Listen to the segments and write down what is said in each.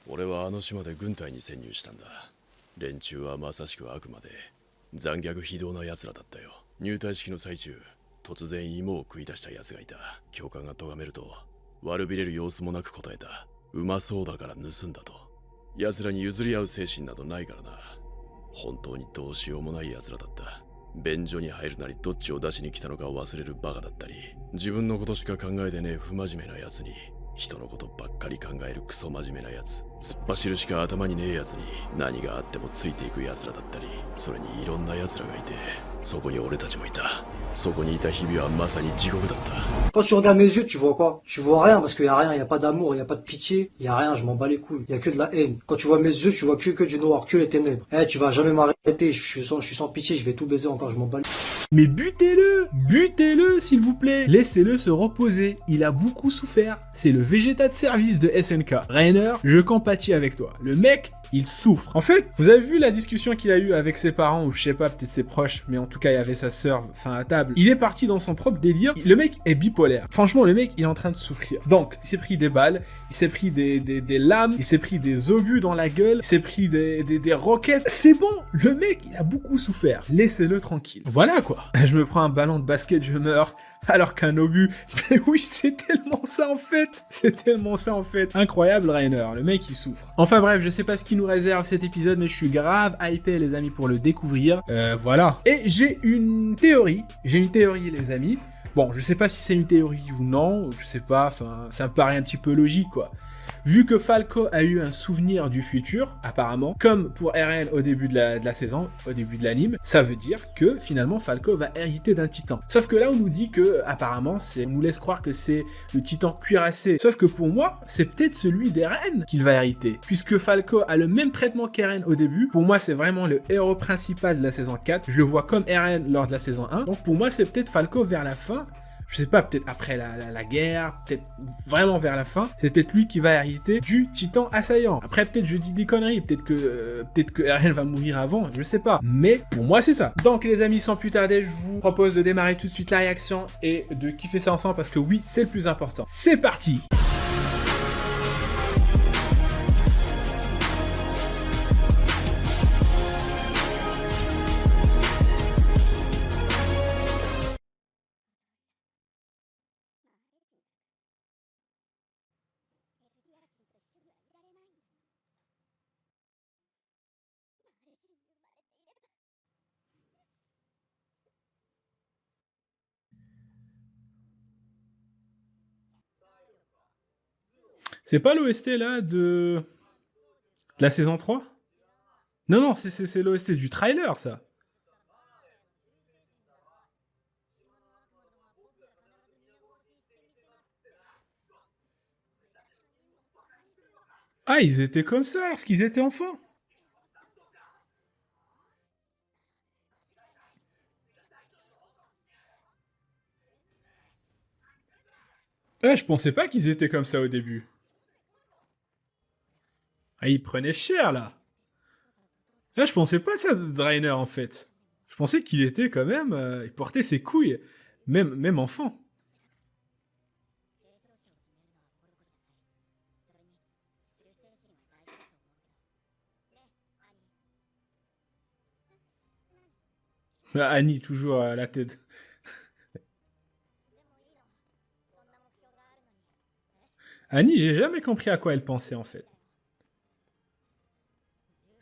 俺はあの島で軍隊に潜入したんだ。連中はまさしく悪魔で残虐非道な奴らだったよ。入隊式の最中、突然芋を食い出した奴がいた。教官が咎めると悪びれる様子もなく答えた。うまそうだから盗んだと。奴らに譲り合う精神などないからな。本当にどうしようもない奴らだった。便所に入るなりどっちを出しに来たのかを忘れるバカだったり、自分のことしか考えてねえ不真面目な奴に、人のことばっかり考えるクソ真面目な奴、突っ走るしか頭にねえ奴に何があってもついていく奴らだったり、それにいろんな奴らがいて、そこに俺たちもいた。そこにいた日々はまさに地獄だった。Quand tu regardes mes yeux, tu vois quoi? Tu vois rien parce qu'il y a rien, il y a pas d'amour, il y a pas de pitié, il y a rien, je m'en bats les couilles. Il y a que de la haine. Quand tu vois mes yeux, tu vois que du noir, que les ténèbres. Eh, tu vas jamais m'arrêter, je suis sans pitié, je vais tout baiser encore, je m'en bats les Mais butez-le s'il vous plaît. Laissez-le se reposer, il a beaucoup souffert. C'est le végéta de service de SNK. Rainer, je compatis avec toi. Le mec, il souffre. En fait, vous avez vu la discussion qu'il a eue avec ses parents, ou je sais pas, peut-être ses proches, mais en tout cas il y avait sa sœur, enfin à table. Il est parti dans son propre délire. Le mec est bipolaire. Franchement, le mec, il est en train de souffrir. Donc, il s'est pris des balles, il s'est pris des lames, il s'est pris des obus dans la gueule, il s'est pris des roquettes. C'est bon, le mec, il a beaucoup souffert. Laissez-le tranquille. Voilà quoi. Je me prends un ballon de basket, je meurs, alors qu'un obus... Mais oui, c'est tellement ça en fait. C'est tellement ça en fait. Incroyable Rainer, le mec il souffre. Enfin bref, je sais pas ce qui nous réserve cet épisode, mais je suis grave hypé les amis pour le découvrir. Voilà. Et j'ai une théorie les amis. Bon, je sais pas si c'est une théorie ou non, je sais pas, enfin, ça me paraît un petit peu logique quoi. Vu que Falco a eu un souvenir du futur, apparemment, comme pour Eren au début de la saison, au début de l'anime, ça veut dire que finalement Falco va hériter d'un titan. Sauf que là on nous dit que apparemment on nous laisse croire que c'est le titan cuirassé. Sauf que pour moi, c'est peut-être celui d'Eren qu'il va hériter. Puisque Falco a le même traitement qu'Eren au début, pour moi c'est vraiment le héros principal de la saison 4. Je le vois comme Eren lors de la saison 1. Donc pour moi c'est peut-être Falco vers la fin. Je sais pas, peut-être après la guerre, peut-être vraiment vers la fin, c'est peut-être lui qui va hériter du titan assaillant. Après, peut-être je dis des conneries, peut-être que Eren va mourir avant, je sais pas. Mais pour moi, c'est ça. Donc les amis, sans plus tarder, je vous propose de démarrer tout de suite la réaction et de kiffer ça ensemble parce que oui, c'est le plus important. C'est parti! C'est pas l'OST là de la saison 3? Non, non, c'est l'OST du trailer, ça. Ah, ils étaient comme ça lorsqu'ils étaient enfants. Ah, je pensais pas qu'ils étaient comme ça au début. Ah, ils prenaient cher, là. Ah, je pensais pas ça de Drainer, en fait. Je pensais qu'il était quand même... il portait ses couilles. Même enfant. Ah, Annie, toujours à la tête. Annie, j'ai jamais compris à quoi elle pensait, en fait.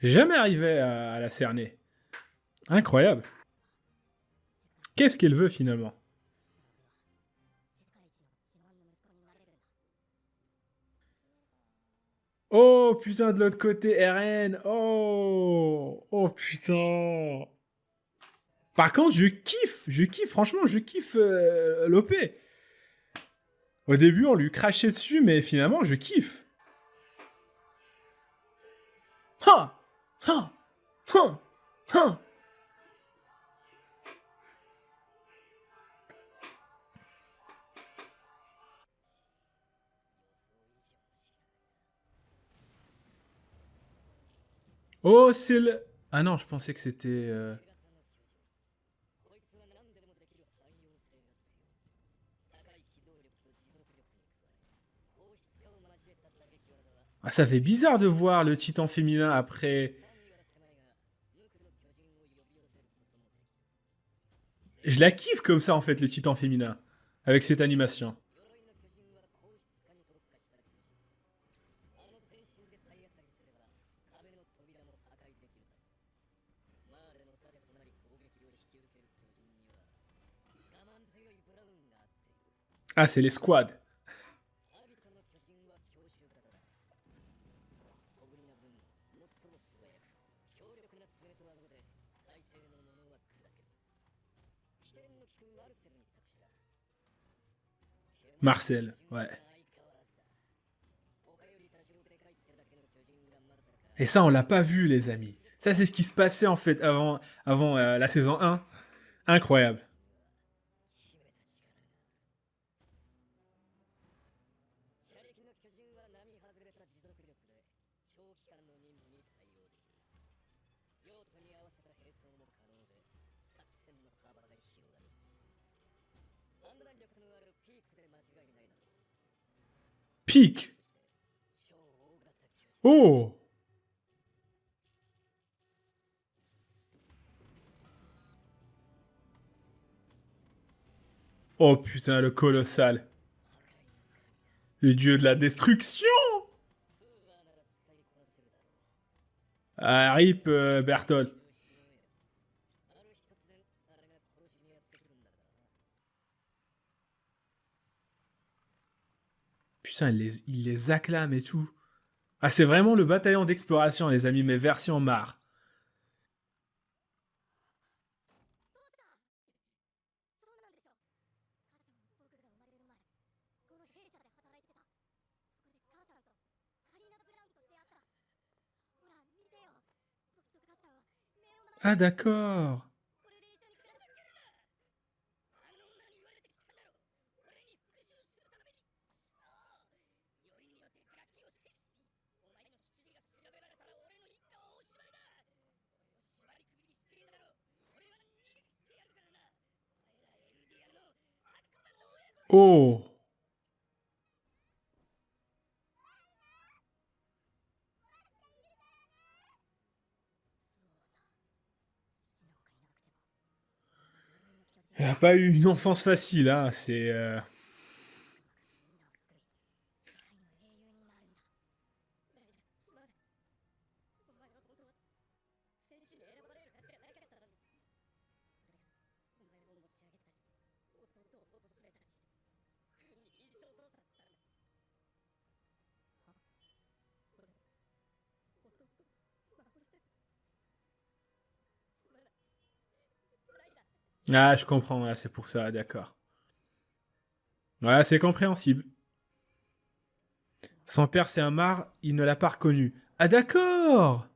J'ai jamais arrivé à la cerner. Incroyable. Qu'est-ce qu'elle veut, finalement? Oh, putain, de l'autre côté, RN. Oh, oh, putain. Par contre, je kiffe, franchement, je kiffe l'OP. Au début, on lui crachait dessus, mais finalement, je kiffe. Ha! Ha! Ha! Ha! Oh, c'est le... Ah non, je pensais que c'était... Ah, ça fait bizarre de voir le titan féminin après. Je la kiffe comme ça en fait, le titan féminin. Avec cette animation. Ah, c'est les squads. Marcel, ouais. Et ça, on l'a pas vu, les amis. Ça, c'est ce qui se passait en fait avant la saison 1. Incroyable. Pique. Oh. Oh putain, le colossal. Le dieu de la destruction. Ah, rip Berthold. Putain, il les acclame et tout. Ah, c'est vraiment le bataillon d'exploration, les amis, mais version Mar. Ah, d'accord. Oh. Il a pas eu une enfance facile, hein. C'est. Ah, je comprends, ouais, c'est pour ça, d'accord. Ouais, c'est compréhensible. Son père, c'est un Mar, il ne l'a pas reconnu. Ah, d'accord.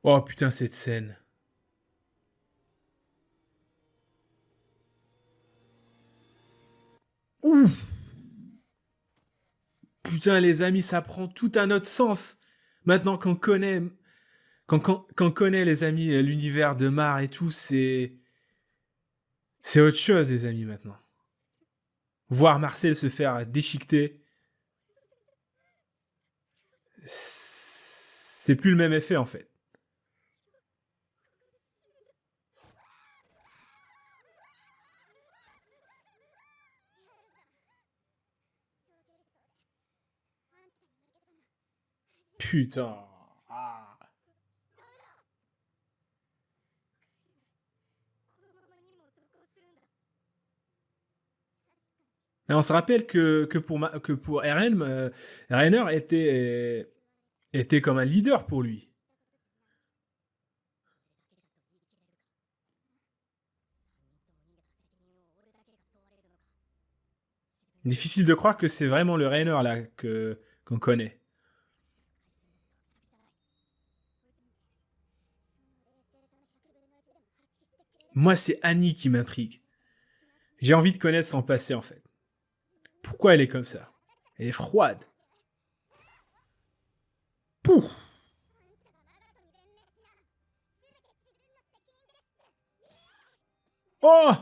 Oh putain, cette scène. Ouf. Putain, les amis, ça prend tout un autre sens. Maintenant qu'on connaît, qu'on connaît les amis, l'univers de Mar et tout, c'est autre chose, les amis, maintenant. Voir Marcel se faire déchiqueter, c'est plus le même effet en fait. Putain. Ah. Et on se rappelle que pour Eren, Rainer était comme un leader pour lui. Difficile de croire que c'est vraiment le Rainer là qu'on connaît. Moi, c'est Annie qui m'intrigue. J'ai envie de connaître son passé en fait. Pourquoi elle est comme ça? Elle est froide. Pouf. Oh.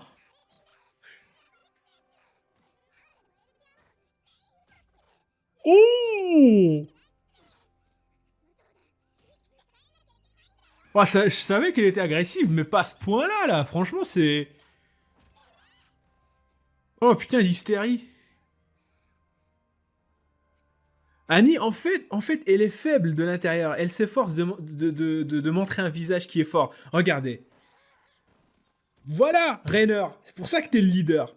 Oh! Ouais, je savais qu'elle était agressive, mais pas à ce point-là, là. Franchement, c'est... Oh putain, l'hystérie. Annie, en fait, elle est faible de l'intérieur. Elle s'efforce de montrer un visage qui est fort. Regardez. Voilà, Rainer. C'est pour ça que t'es le leader.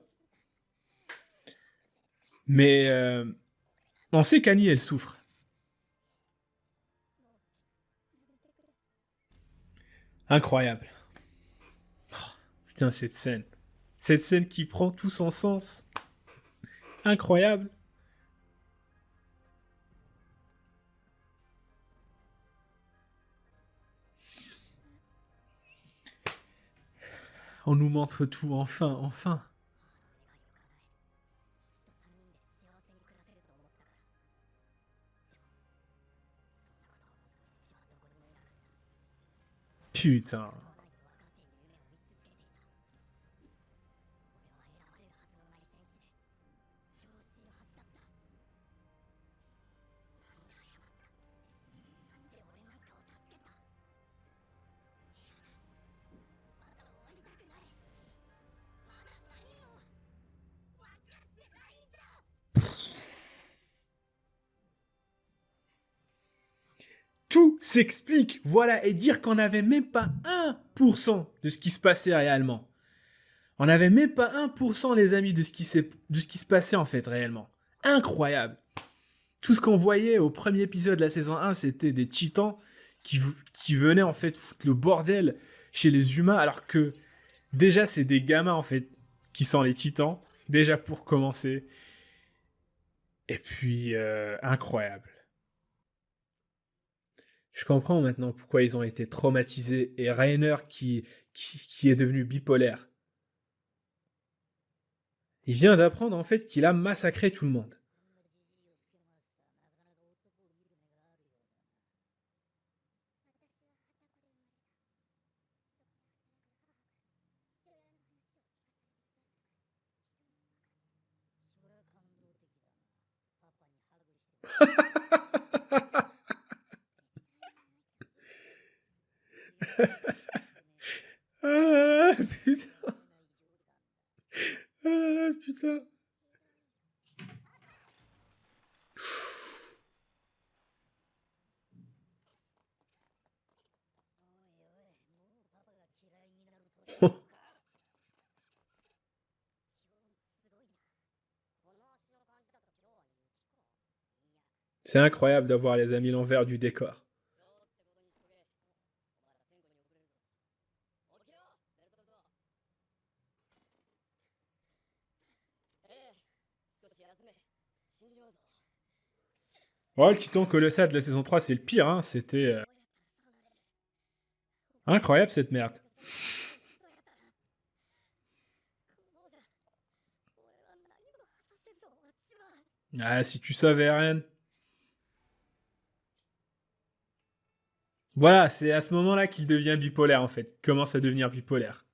Mais on sait qu'Annie, elle souffre. Incroyable. Oh, putain, cette scène. Cette scène qui prend tout son sens. Incroyable. On nous montre tout, enfin, enfin. Putain. Tout s'explique, voilà, et dire qu'on n'avait même pas 1% de ce qui se passait réellement. On n'avait même pas 1%, les amis, de ce qui se passait en fait réellement. Incroyable. Tout ce qu'on voyait au premier épisode de la saison 1, c'était des titans qui venaient en fait foutre le bordel chez les humains, alors que déjà c'est des gamins en fait qui sont les titans, déjà pour commencer. Et puis, incroyable. Je comprends maintenant pourquoi ils ont été traumatisés et Rainer qui est devenu bipolaire. Il vient d'apprendre en fait qu'il a massacré tout le monde. Ah là là, putain. Ah là là, putain. C'est incroyable d'avoir les amis l'envers du décor. Oh, le titan colossal de la saison 3, c'est le pire, hein. C'était incroyable cette merde. Ah, si tu savais, Ren. Voilà, c'est à ce moment-là qu'il devient bipolaire en fait. Il commence à devenir bipolaire.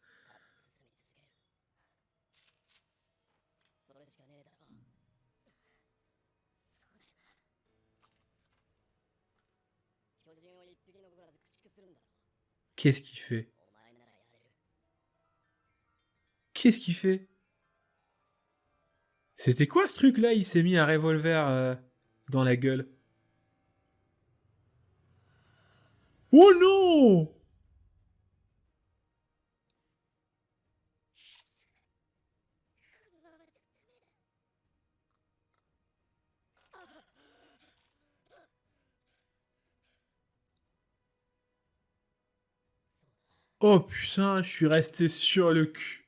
Qu'est-ce qu'il fait? Qu'est-ce qu'il fait? C'était quoi ce truc-là? Il s'est mis un revolver dans la gueule. Oh non! Oh putain, je suis resté sur le cul.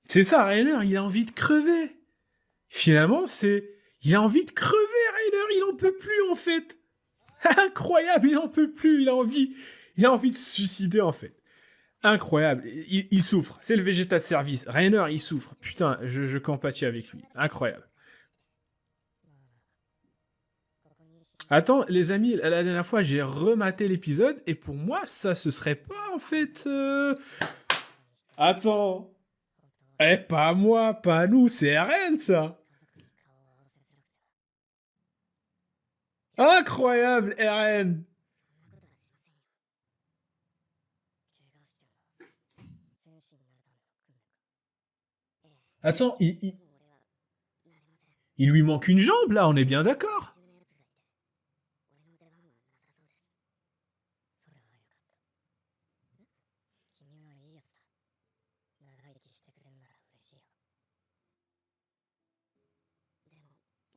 C'est ça, Rainer, il a envie de crever. Finalement, c'est... Il a envie de crever, Rainer, il en peut plus en fait. Incroyable, il en peut plus, il a envie de se suicider en fait. Incroyable, il souffre, c'est le Vegeta de service. Rainer, il souffre. Putain, je compatis avec lui. Incroyable. Attends, les amis, la dernière fois, j'ai rematé l'épisode, et pour moi, ça se serait pas, en fait... Attends. Eh, pas à moi, pas à nous, c'est RN, ça. Incroyable, RN. Attends, il lui manque une jambe, là, on est bien d'accord.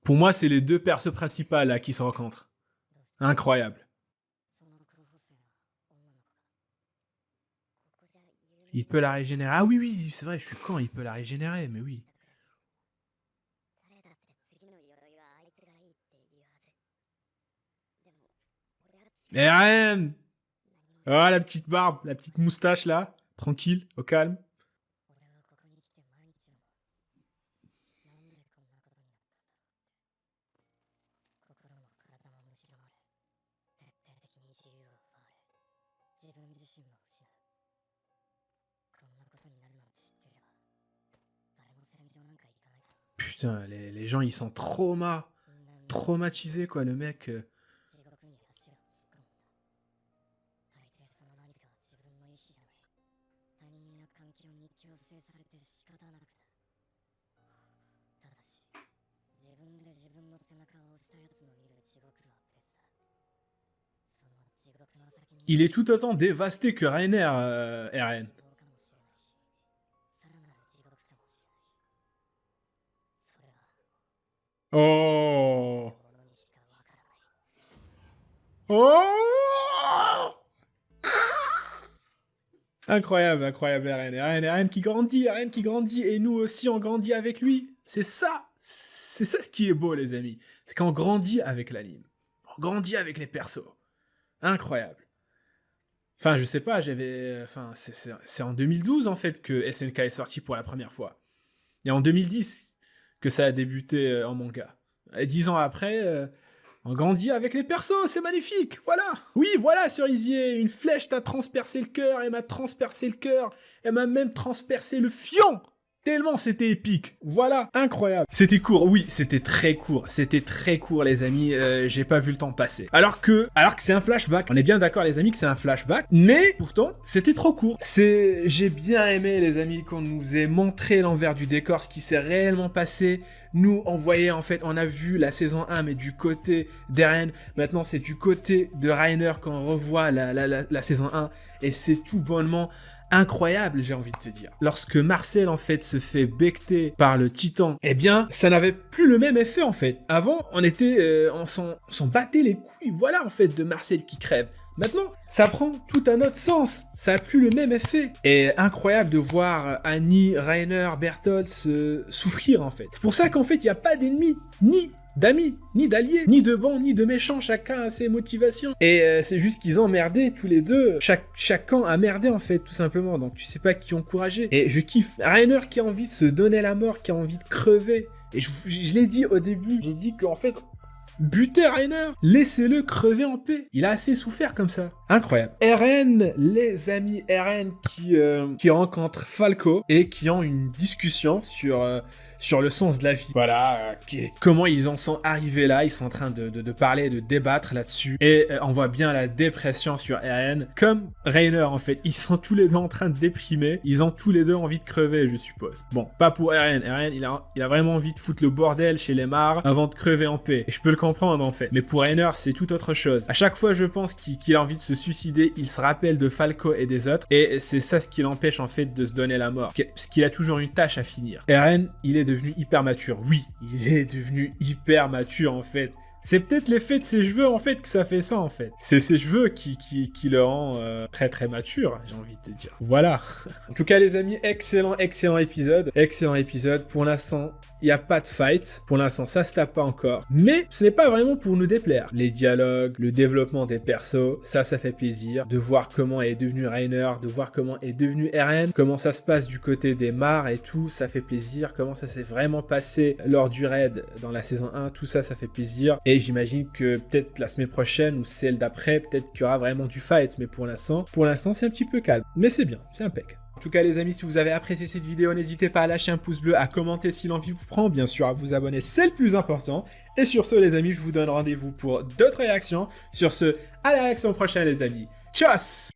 Pour moi, c'est les deux persos principaux, là, qui se rencontrent. Incroyable. Il peut la régénérer. Ah oui, oui, c'est vrai, je suis con, il peut la régénérer, mais oui. RN. Oh, la petite barbe, la petite moustache, là. Tranquille, au calme. Putain, les gens, ils sont traumatisés, quoi, le mec. Il est tout autant dévasté que Rainer, RN. Oh. Oh. Incroyable, incroyable, RN qui grandit, RN qui grandit, et nous aussi on grandit avec lui. C'est ça ce qui est beau, les amis. C'est qu'on grandit avec l'anime. On grandit avec les persos. Incroyable. Enfin, je sais pas, c'est en 2012 en fait que SNK est sorti pour la première fois. Et en 2010 que ça a débuté en manga. Et 10 ans après, on grandit avec les persos, c'est magnifique, voilà. Oui, voilà, Cerisier, une flèche t'a transpercé le cœur, elle m'a transpercé le cœur, elle m'a même transpercé le fion. Tellement c'était épique, voilà, incroyable. C'était court, oui, c'était très court les amis, j'ai pas vu le temps passer. Alors que c'est un flashback, on est bien d'accord les amis que c'est un flashback, mais pourtant c'était trop court. J'ai bien aimé les amis qu'on nous ait montré l'envers du décor, ce qui s'est réellement passé. Nous on voyait en fait, on a vu la saison 1 mais du côté d'Eren, maintenant c'est du côté de Rainer qu'on revoit la saison 1 et c'est tout bonnement incroyable, j'ai envie de te dire. Lorsque Marcel en fait se fait becter par le titan, eh bien ça n'avait plus le même effet en fait. Avant on s'en battait les couilles, voilà en fait de Marcel qui crève. Maintenant, ça prend tout un autre sens. Ça a plus le même effet. Et incroyable de voir Annie, Rainer, Bertolt souffrir en fait. C'est pour ça qu'en fait, il n'y a pas d'ennemis, ni d'amis, ni d'alliés, ni de bons, ni de méchants, chacun a ses motivations. Et c'est juste qu'ils ont merdé tous les deux, chaque camp a merdé en fait, tout simplement, donc tu sais pas qui encourager. Et je kiffe Rainer qui a envie de se donner la mort, qui a envie de crever. Et je l'ai dit au début, j'ai dit qu'en fait, butez Rainer, laissez-le crever en paix. Il a assez souffert comme ça. Incroyable. Eren, les amis, Eren qui rencontre Falco et qui ont une discussion sur le sens de la vie. Voilà, comment ils en sont arrivés là, ils sont en train de parler, de débattre là-dessus. Et on voit bien la dépression sur Eren. Comme Rainer en fait, ils sont tous les deux en train de déprimer, ils ont tous les deux envie de crever je suppose. Bon, pas pour Eren, il a vraiment envie de foutre le bordel chez les Mars avant de crever en paix. Et je peux le comprendre en fait. Mais pour Rainer, c'est tout autre chose. À chaque fois je pense qu'il a envie de se suicider, il se rappelle de Falco et des autres. Et c'est ça ce qui l'empêche en fait de se donner la mort. Parce qu'il a toujours une tâche à finir. Eren, il est devenu hyper mature. Oui, il est devenu hyper mature en fait. C'est peut-être l'effet de ses cheveux en fait que ça fait ça en fait. C'est ses cheveux qui le rend très très mature, j'ai envie de te dire. Voilà. En tout cas les amis, excellent épisode. Excellent épisode. Pour l'instant, il n'y a pas de fight. Pour l'instant, ça se tape pas encore. Mais ce n'est pas vraiment pour nous déplaire. Les dialogues, le développement des persos, ça fait plaisir. De voir comment est devenu Rainer, de voir comment est devenu Eren, comment ça se passe du côté des Mars et tout, ça fait plaisir. Comment ça s'est vraiment passé lors du raid dans la saison 1, tout ça fait plaisir. Et j'imagine que peut-être la semaine prochaine ou celle d'après, peut-être qu'il y aura vraiment du fight. Mais pour l'instant, c'est un petit peu calme. Mais c'est bien, c'est impec. En tout cas les amis, si vous avez apprécié cette vidéo, n'hésitez pas à lâcher un pouce bleu, à commenter si l'envie vous prend, bien sûr à vous abonner, c'est le plus important. Et sur ce les amis, je vous donne rendez-vous pour d'autres réactions. Sur ce, à la réaction prochaine les amis. Tchuss!